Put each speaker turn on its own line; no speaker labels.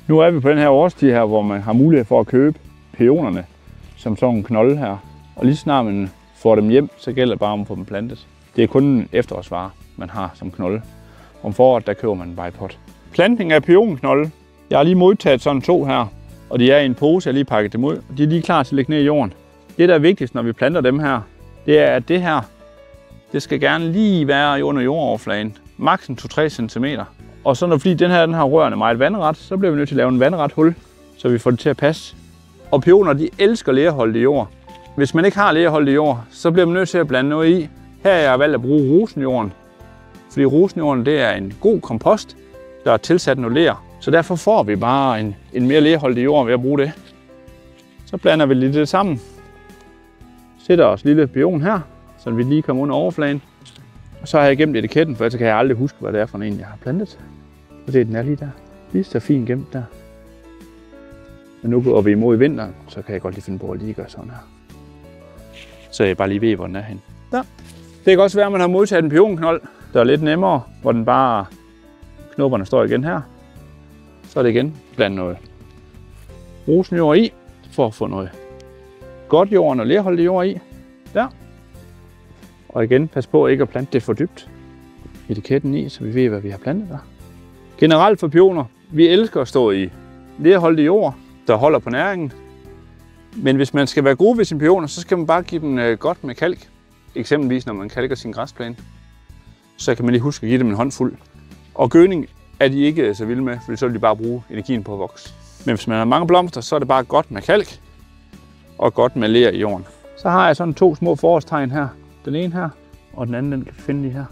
Nu er vi på den her årstid her, hvor man har mulighed for at købe pæonerne som sådan en knolde her. Og lige snart man får dem hjem, så gælder det bare om at få dem plantet. Det er kun en efterårsvare, man har som knolde. Om foråret, der køber man bare i pot. Plantning af pæonknolde. Jeg har lige modtaget sådan 2 her, og de er i en pose, jeg har lige pakket dem ud. De er lige klar til at lægge ned i jorden. Det, der er vigtigst, når vi planter dem her, det er, at det her, det skal gerne lige være under jordoverfladen. Maksen 2-3 cm. Og så fordi den har rørene meget vandret, så bliver vi nødt til at lave en vandret hul, så vi får det til at passe. Og pæoner, de elsker lerholdig jord. Hvis man ikke har lerholdig jord, så bliver man nødt til at blande noget i. Her har jeg valgt at bruge rosenjorden. Fordi rosenjorden, det er en god kompost, der er tilsat noget ler. Så derfor får vi bare en mere lerholdig jord ved at bruge det. Så blander vi lidt det sammen. Sætter os lille pæon her, så vi lige kommer under overfladen. Og så har jeg gemt etiketten, for ellers kan jeg aldrig huske, hvad det er for en, jeg har plantet. Og det er den er lige der. Lige så fint gemt der. Men nu går vi imod vinteren, så kan jeg godt lige finde på at lige gøre sådan her. Så jeg bare lige ved, hvor den er henne. Der. Det kan også være, at man har modtaget en pæonknold, der er lidt nemmere, hvor den bare knopperne står igen her. Så er det igen blandt noget rosenjord i, for at få noget godt jord og lerholdig jord i. Der. Og igen, pas på ikke at plante det for dybt. Etiketten i, så vi ved, hvad vi har plantet der. Generelt for pæoner, vi elsker at stå i lerholdig jord, der holder på næringen. Men hvis man skal være god ved sine pæoner, så skal man bare give dem godt med kalk. Eksempelvis når man kalker sin græsplæne. Så kan man lige huske at give dem en håndfuld. Og gødning er de ikke så vilde med, for så vil de bare bruge energien på at vokse. Men hvis man har mange blomster, så er det bare godt med kalk og godt med ler i jorden. Så har jeg sådan 2 små forårstegn her. Den ene her, og den anden den kan finde lige her.